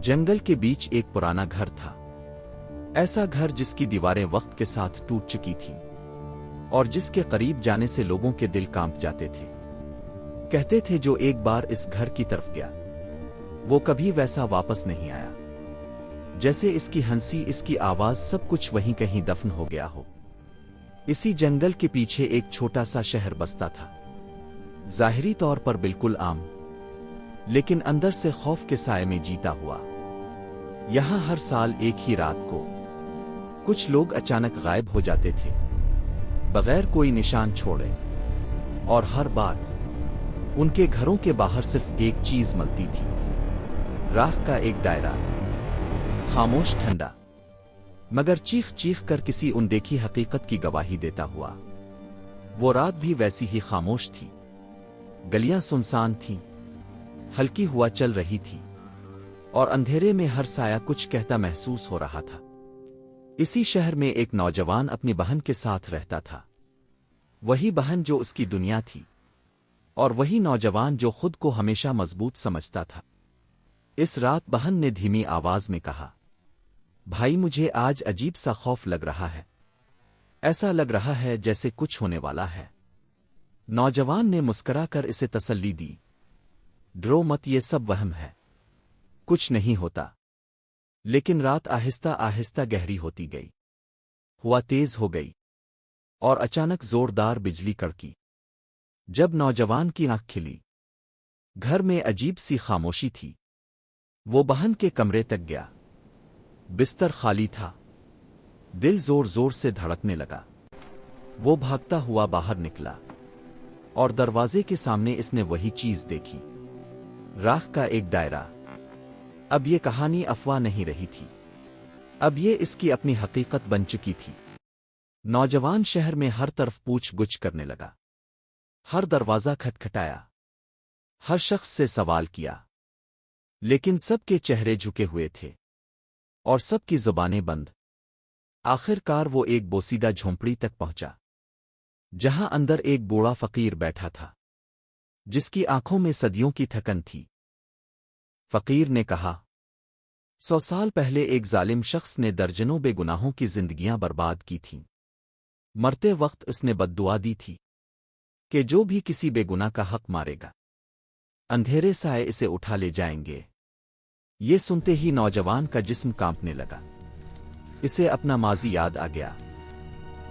जंगल के बीच एक पुराना घर था। ऐसा घर जिसकी दीवारें वक्त के साथ टूट चुकी थीं और जिसके करीब जाने से लोगों के दिल कांप जाते थे। कहते थे जो एक बार इस घर की तरफ गया वो कभी वैसा वापस नहीं आया। जैसे इसकी हंसी, इसकी आवाज, सब कुछ वहीं कहीं दफन हो गया हो। इसी जंगल के पीछे एक छोटा सा शहर बसता था, जाहिरी तौर पर बिल्कुल आम, लेकिन अंदर से खौफ के साए में जीता हुआ। यहां हर साल एक ही रात को कुछ लोग अचानक गायब हो जाते थे, बगैर कोई निशान छोड़े, और हर बार उनके घरों के बाहर सिर्फ एक चीज मिलती थी, राख का एक दायरा, खामोश, ठंडा, मगर चीख चीख कर किसी अनदेखी हकीकत की गवाही देता हुआ। वो रात भी वैसी ही खामोश थी। गलियां सुनसान थीं, हल्की हवा चल रही थी और अंधेरे में हर साया कुछ कहता महसूस हो रहा था। इसी शहर में एक नौजवान अपनी बहन के साथ रहता था। वही बहन जो उसकी दुनिया थी, और वही नौजवान जो खुद को हमेशा मजबूत समझता था। इस रात बहन ने धीमी आवाज में कहा, भाई मुझे आज अजीब सा खौफ लग रहा है। ऐसा लग रहा है जैसे कुछ होने वाला है। नौजवान ने मुस्कुराकर इसे तसल्ली दी, डरो मत, ये सब वहम है, कुछ नहीं होता। लेकिन रात आहिस्ता आहिस्ता गहरी होती गई, हवा तेज हो गई और अचानक जोरदार बिजली कड़की। जब नौजवान की आंख खिली, घर में अजीब सी खामोशी थी। वो बहन के कमरे तक गया, बिस्तर खाली था। दिल जोर जोर से धड़कने लगा। वो भागता हुआ बाहर निकला और दरवाजे के सामने इसने वही चीज देखी, राख का एक दायरा। अब ये कहानी अफवाह नहीं रही थी, अब ये इसकी अपनी हकीकत बन चुकी थी। नौजवान शहर में हर तरफ पूछ गुछ करने लगा, हर दरवाजा खटखटाया, हर शख्स से सवाल किया, लेकिन सबके चेहरे झुके हुए थे और सबकी जुबानें बंद। आखिरकार वो एक बोसीदा झोंपड़ी तक पहुंचा, जहां अंदर एक बूढ़ा फकीर बैठा था, जिसकी आंखों में सदियों की थकन थी। फकीर ने कहा, 100 साल पहले एक जालिम शख्स ने दर्जनों बेगुनाहों की जिंदगियां बर्बाद की थीं। मरते वक्त उसने बद्दुआ दी थी कि जो भी किसी बेगुनाह का हक मारेगा, अंधेरे साए इसे उठा ले जाएंगे। ये सुनते ही नौजवान का जिस्म कांपने लगा। इसे अपना माजी याद आ गया,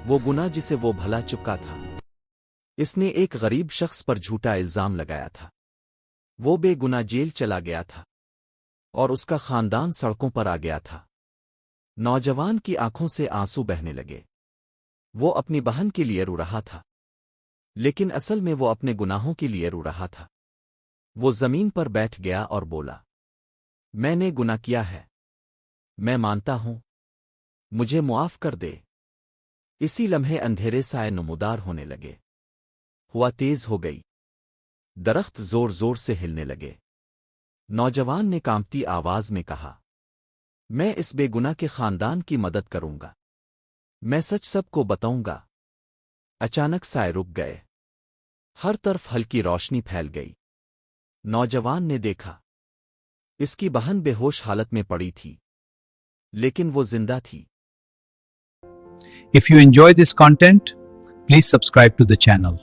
वो गुनाह जिसे वो भला चुका था। इसने एक गरीब शख्स पर झूठा इल्जाम लगाया था। वो बेगुनाह जेल चला गया था और उसका खानदान सड़कों पर आ गया था। नौजवान की आंखों से आंसू बहने लगे। वो अपनी बहन के लिए रो रहा था, लेकिन असल में वो अपने गुनाहों के लिए रो रहा था। वो जमीन पर बैठ गया और बोला, मैंने गुनाह किया है, मैं मानता हूं, मुझे मुआफ कर दे। इसी लम्हे अंधेरे साए नमूदार होने लगे, हवा तेज हो गई, दरख्त जोर जोर से हिलने लगे। नौजवान ने कांपती आवाज में कहा, मैं इस बेगुनाह के खानदान की मदद करूंगा, मैं सच सबको बताऊंगा। अचानक साए रुक गए, हर तरफ हल्की रोशनी फैल गई। नौजवान ने देखा, इसकी बहन बेहोश हालत में पड़ी थी, लेकिन वो जिंदा थी। If you enjoy this content, please subscribe to the channel.